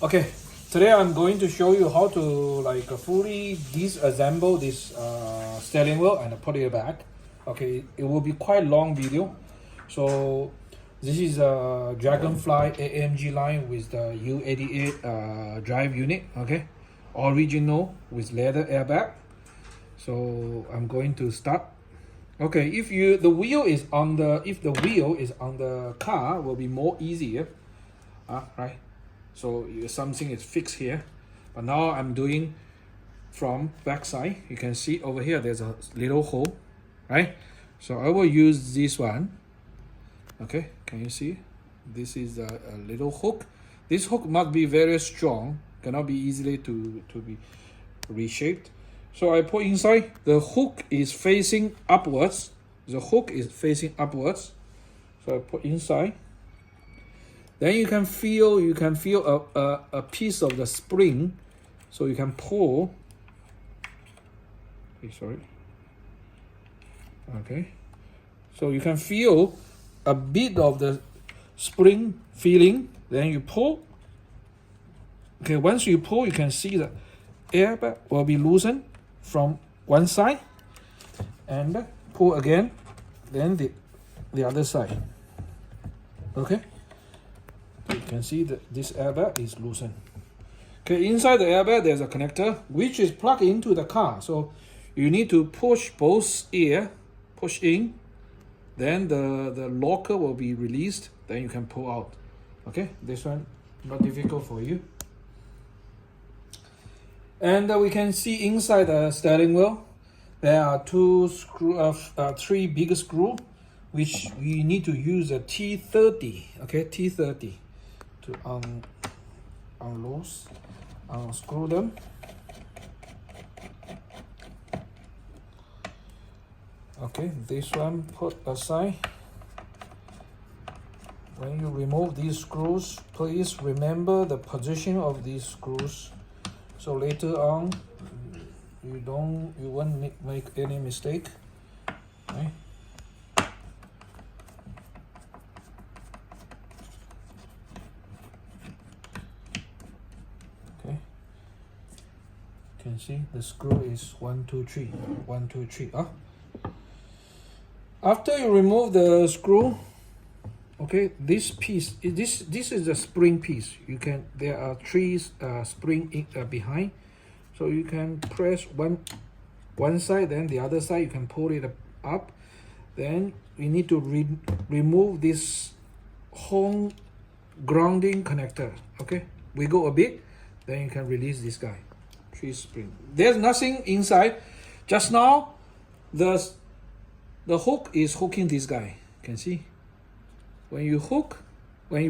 Okay, today I'm going to show you how to fully disassemble this steering wheel and put it back. Okay, it will be quite long video. So this is a Dragonfly AMG line with the U88 drive unit. Okay, original with leather airbag. So I'm going to start. Okay, if the wheel is on the car, will be more easier. Right. So something is fixed here, but now I'm doing from backside. You can see over here there's a little hole, right? So I will use this one. Okay, can you see? This is a little hook. This hook must be very strong, cannot be easily to be reshaped. So I put inside. The hook is facing upwards. The hook is facing upwards. So I put inside. Then you can feel a piece of the spring, so you can pull. Okay, sorry. Okay, so you can feel a bit of the spring feeling. Then you pull. Okay, once you pull, you can see the airbag will be loosened from one side, and pull again, then the other side. Okay. You can see that this airbag is loosened. Okay, inside the airbag there's a connector which is plugged into the car. So you need to push both ear, push in, then the locker will be released, then you can pull out. Okay, this one not difficult for you. And we can see inside the steering wheel there are three big screws, which we need to use a T30. Okay, T30 to unscrew them. Okay, this one put aside. When you remove these screws, please remember the position of these screws, so later on you won't make any mistake. Okay. You can see the screw is 1, 2, 3, 1, 2, 3. After you remove the screw, okay, this piece, this is the spring piece. There are three spring behind, so you can press one side, then the other side you can pull it up. Then we need to remove this whole grounding connector. Okay, wiggle a bit, then you can release this guy. Three spring. There's nothing inside. Just now, the hook is hooking this guy. Can see? When you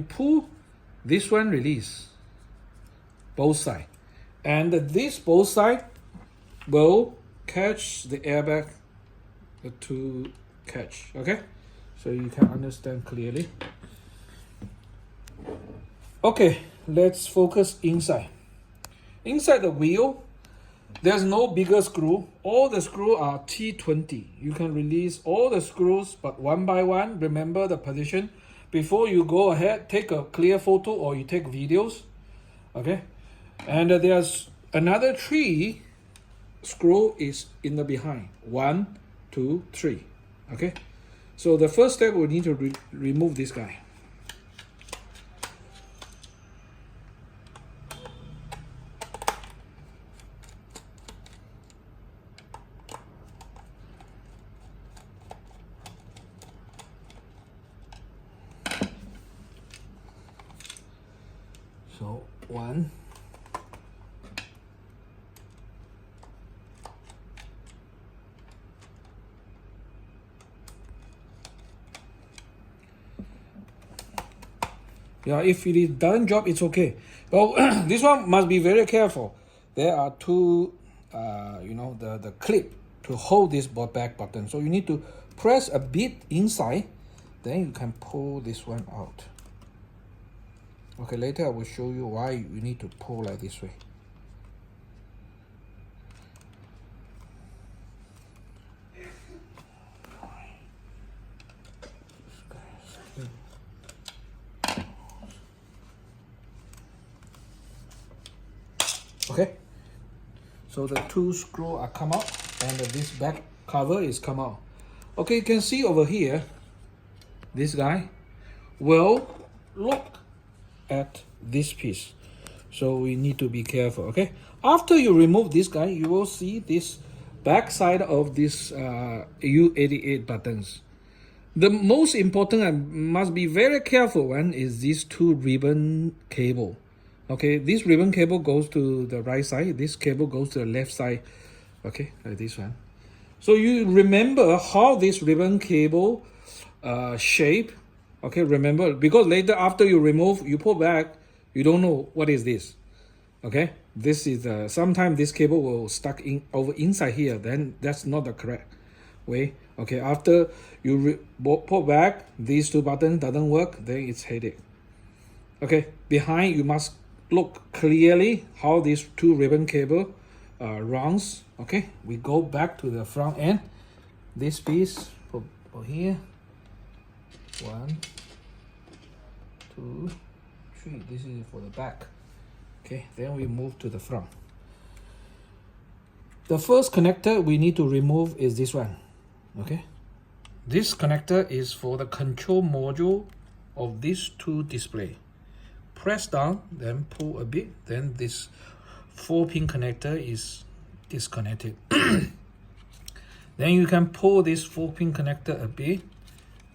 pull, this one release. Both sides. And this both side will catch the airbag to catch. Okay? So you can understand clearly. Okay, let's focus inside. Inside the wheel, there's no bigger screw. All the screws are T20. You can release all the screws, but one by one. Remember the position. Before you go ahead, take a clear photo or you take videos. Okay? And there's another 3 screw is in the behind. 1, 2, 3. Okay? So the first step, we need to remove this guy. So 1, yeah, if it doesn't drop, it's okay. But this one must be very careful. There are two, the clip to hold this back button. So you need to press a bit inside, then you can pull this one out. Okay, later I will show you why you need to pull like this way. Okay, so the two screws are come out and this back cover is come out. Okay, you can see over here, this guy will look at this piece, so we need to be careful. Okay, after you remove this guy, you will see this back side of this U88 buttons. The most important and must be very careful one is these two ribbon cable. Okay, this ribbon cable goes to the right side, this cable goes to the left side. Okay, like this one. So you remember how this ribbon cable shape. Okay, remember, because later after you remove, you pull back, you don't know what is this. Okay, this is sometimes this cable will stuck in over inside here, then that's not the correct way. Okay, after you pull back, these two buttons doesn't work, then it's headache. Okay, behind you must look clearly how these two ribbon cable runs. Okay, we go back to the front end. This piece for here, 1, 2, 3. This is for the back. Okay, then we move to the front. The first connector we need to remove is this one. Okay, this connector is for the control module of these two display. Press down, then pull a bit, then this 4-pin connector is disconnected. Then you can pull this 4-pin connector a bit,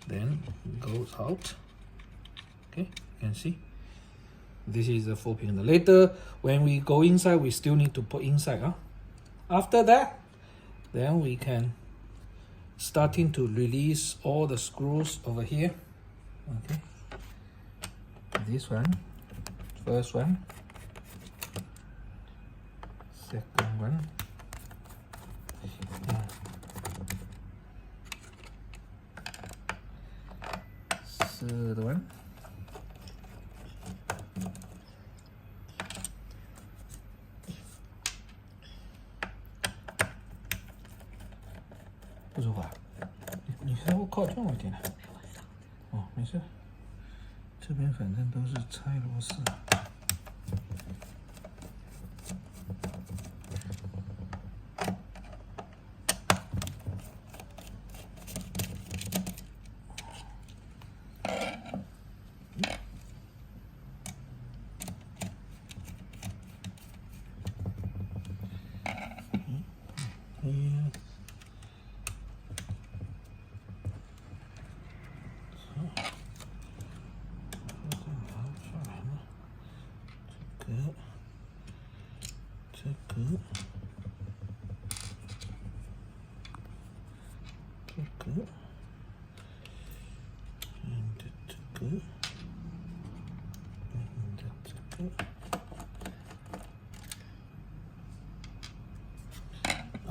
then it goes out. Okay, you can see this is the 4-pin. Later when we go inside, we still need to put inside. After that, then we can starting to release all the screws over here. Okay, this one, first one, second one, third one,不说话，你稍微靠近我一点。哦，没事，这边反正都是拆螺丝。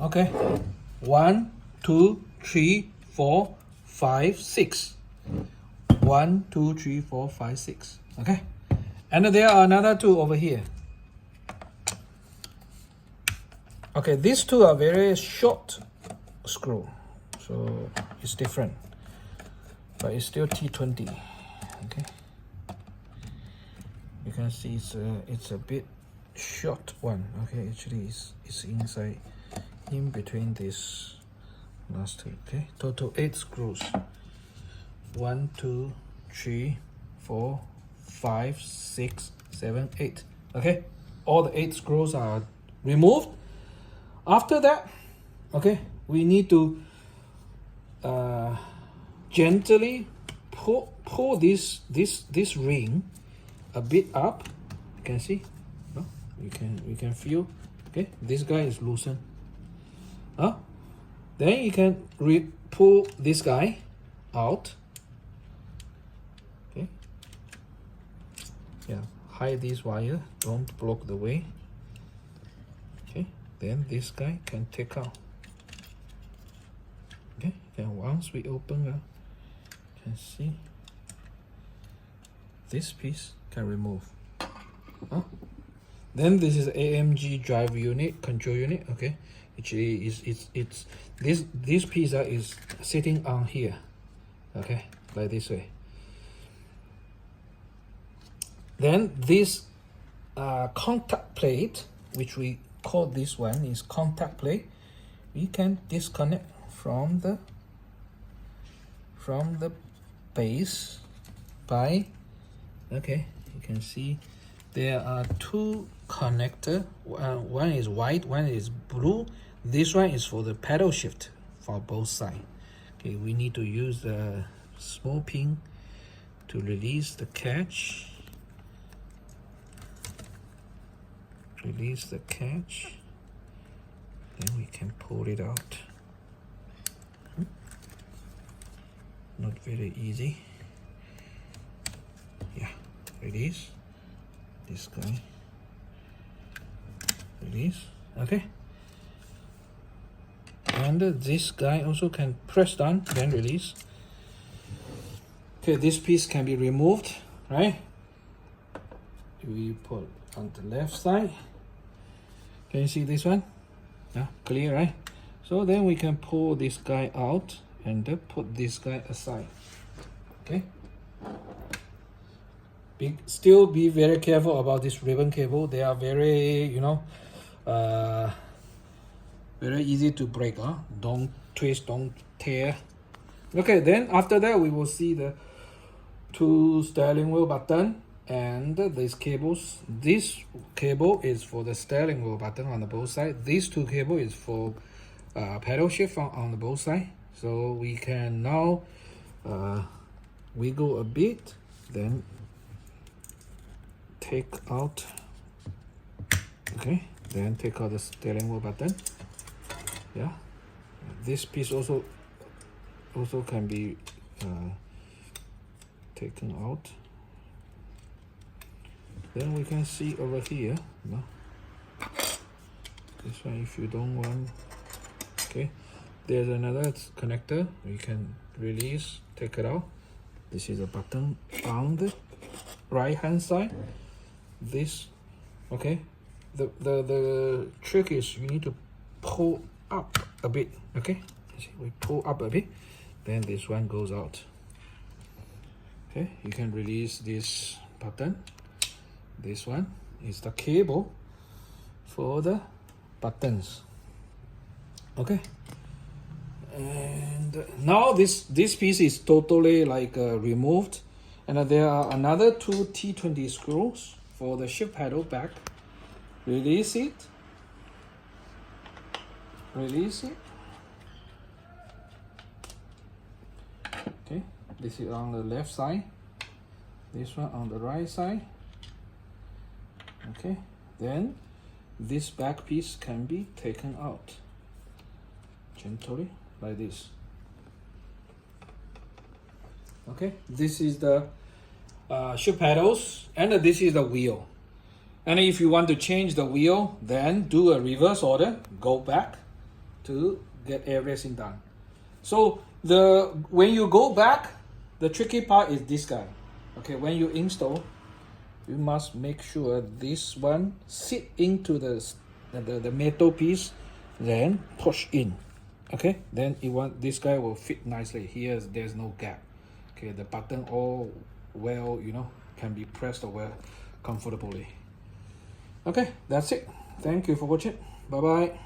Okay, 1, 2, 3, 4, 5, 6. 1, 2, 3, 4, 5, 6. Okay, and there are another two over here. Okay, these two are very short screw, so it's different, but it's still T20. Okay, you can see it's a bit short one. Okay, actually it's inside in between this last two. Okay, total 8 screws. 1, 2, 3, 4, 5, 6, 7, 8. Okay, all the 8 screws are removed. After that, okay, we need to gently pull this ring a bit up. You can see, no? You can feel. Okay, this guy is loosened. Then you can pull this guy out. Okay, yeah, hide this wire, don't block the way. Okay, then this guy can take out. Okay, and once we open up, you can see this piece can remove. Then this is AMG drive unit, control unit. Okay, actually it's this piece is sitting on here. Okay, like this way. Then this contact plate which we call this one is contact plate, we can disconnect from the base by, okay, you can see there are two connector. One is white, one is blue. This one is for the pedal shift for both sides. Okay, we need to use the small pin to release the catch. Release the catch. Then we can pull it out. Not very easy. Yeah, release. This guy. Release. Okay. And this guy also can press down, then release. Okay, this piece can be removed, right? We put on the left side. Can you see this one? Yeah, clear, right? So then we can pull this guy out and put this guy aside. Okay. Still be very careful about this ribbon cable. They are very, you know, very easy to break. Don't twist, don't tear. Okay, then after that we will see the two steering wheel button and these cables. This cable is for the steering wheel button on the both sides. These two cable is for pedal shift on the both sides. So we can now wiggle a bit, then take out. Okay, then take out the steering wheel button. Yeah, this piece also can be taken out. Then we can see over here, no? This one if you don't want. Okay, there's another connector. We can release, take it out. This is a button on the right hand side. This, okay, the trick is you need to pull up a bit. Okay, see, we pull up a bit, then this one goes out. Okay, you can release this button. This one is the cable for the buttons. Okay, and now this piece is totally like removed, and there are another two T20 screws for the shift pedal back. Release it. Release it. Okay, this is on the left side, this one on the right side. Okay, then this back piece can be taken out gently like this. Okay, this is the shift pedals, and this is the wheel. And if you want to change the wheel, then do a reverse order, go back to get everything done. So when you go back, the tricky part is this guy. Okay, when you install, you must make sure this one sit into the metal piece, then push in. Okay, then this guy will fit nicely. There's no gap. Okay, the button all well, you know, can be pressed well comfortably. Okay, that's it. Thank you for watching. Bye bye.